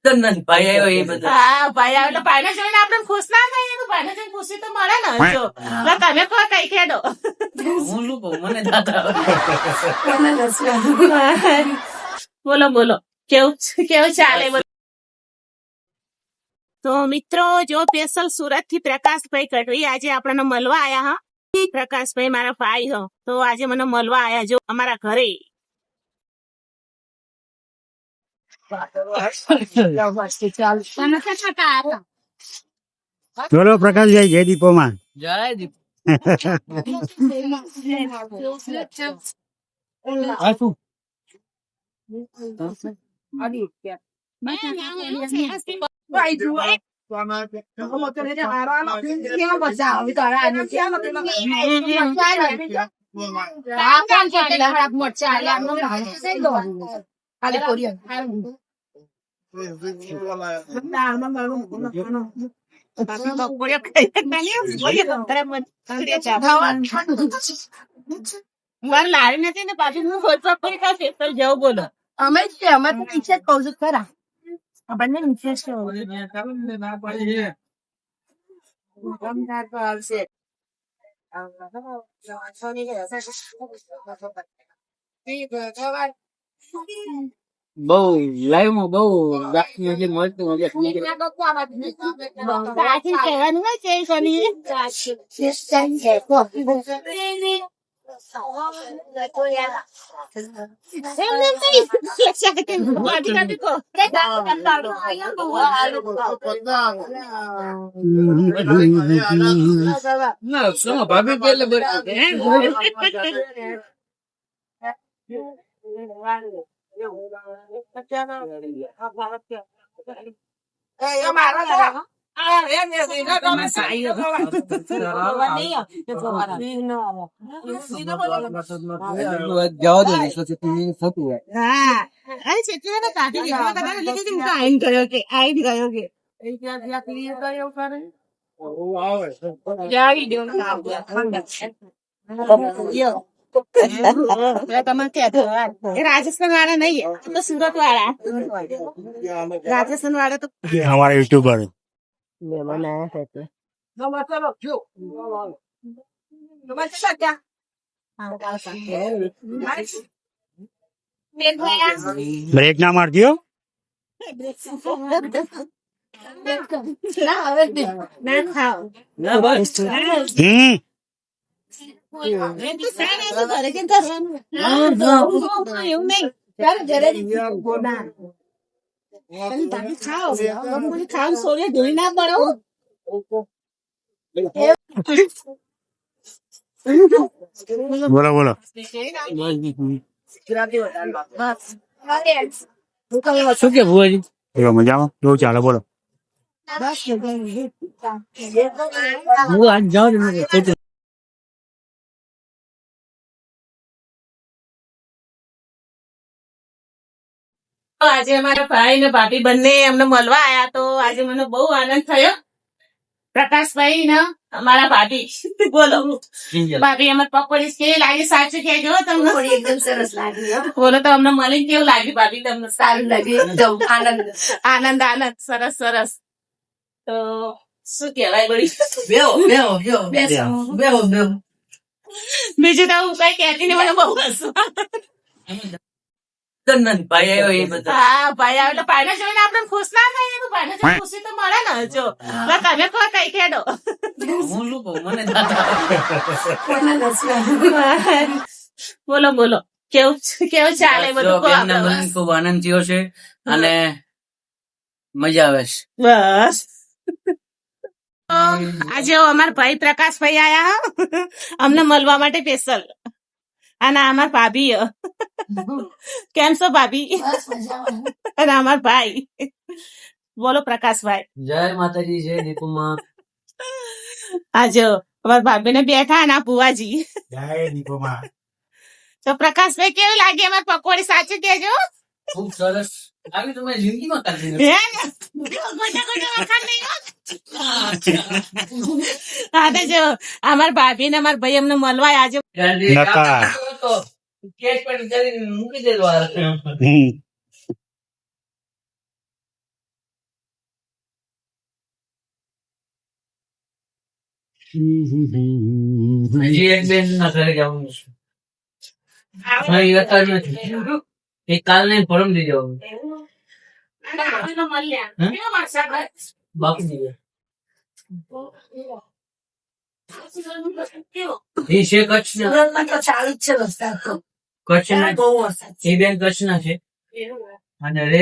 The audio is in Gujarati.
ભાઈ આવ્યો એ બધું. હા ભાઈ આવે એટલે ભાઈને જોઈને આપણે ખુશ ના થઈએ તો ભાઈને જોઈને ખુશી તો મળે ને જો એટલે તમે કહો કઈ ખેડો હું શું કહું, મને દાદા બોલો બોલો કેવું કેવું ચાલે બધું? તો મિત્રો જો સ્પેશિયલ સુરત થી પ્રકાશભાઈ કટવી આજે આપણને મળવા આયા હા. પ્રકાશભાઈ મારા ભાઈ હો તો આજે મને મળવા આયા જો અમારા ઘરે. બોલો પ્રકાશભાઈ જય દીપોમાં. જય દીપ. મારે લાવી નથી ને પાછી હું પકોડી ખાવ સ્પેશિયલ જવું બોલો. અમે જ અમે તો નીચે જ કહું છું ખરા આપણને નીચે જ બહુ લાઈવ માં બહુ મળતું કહેવાનું હોય છે ભાભી પેલે જવા દો થતું હોય. હા અરે છેતરીને કાઢી ગયા આઈન ગયો કે આઈન ગયો કે જાવી દો રાજસ્થાન વાળા નહીં તો સુરત વાળા રાજસ્થાન વાળા તો हमारे यूट्यूबर મહેમાન આયા છે ब्रेक ना मार दियो. ના ખાઓ ના બસ એવું નહીં ખાવ સોરે ધોઈ ના પડો बोलो बोलो. શું કે ભુવાજી? बोलो मजाમાં કેવું ચાલે બોલો. હું આજ જાઉં આજે અમારા ભાઈ ને ભાભી બંને અમને મળવા આયા તો આજે મને બહુ આનંદ થયો. પ્રકાશભાઈ ને અમારા ભાભી બોલો ભાભી અમારે પકોડી કેવી લાગી સાચું કહેજો તમને. એકદમ સરસ લાગી બોલો તો અમને મળીને કેવું લાગ્યું ભાભી તમને? સારું લાગ્યું એકદમ આનંદ આનંદ આનંદ સરસ સરસ. તો શું કેવાય બળી બીજું તો હું કઈ કહેતી ને મને બહુ હસવું. ભાઈ આવ્યો એ બધું. હા ભાઈ આવે એટલે ભાઈને જોઈને આપણે ખુશ ના થઈએ તો ભાઈને જોઈને ખુશી તો મળે ને જો એટલે તમે કહો કઈ ખેડો હું શું કહું, મને દાદા બોલો બોલો કેવું કેવું ચાલે બધું કહો એમના આપણે. મને ખૂબ આનંદ થયો છે અને મજા આવે છે. બસ આજે અમારા ભાઈ પ્રકાશભાઈ આયા હા અમને મળવા માટે સ્પેશિયલ. અને અમાર ભાભી કેમ છો ભાભી? અને અમાર ભાઈ બોલો પ્રકાશભાઈ. જય માતાજી, જય દીપુમાં. આજે અમારા ભાભી ને બેઠા ના બુવાજી. જય દીપોમાં. તો પ્રકાશભાઈ કેવી લાગી અમારી પકોડી સાચું કેજો. ખૂબ સરસ. આવી તો મેં જિંદગીમાં કરી હે ને? ગોટા ગોટા વખાણ નહીં હો. હા તો જો અમારા ભાભી ને અમારા ભાઈ અમને મળવા આજે નકા. કેસ પેટ કરીને મૂકી દેજો. હજી એક બેન ના ઘરે જવાનું છે. અહીં અત્યારે નથી. એ કાલ ને પરમ દી જવાનું. બાપુજી ઘરે. એ છે કચ્છના. ચાલુ જ છે રસ્તા તો કચ્છના બહુ વરસાદ એ બેન કચ્છના છે અને રે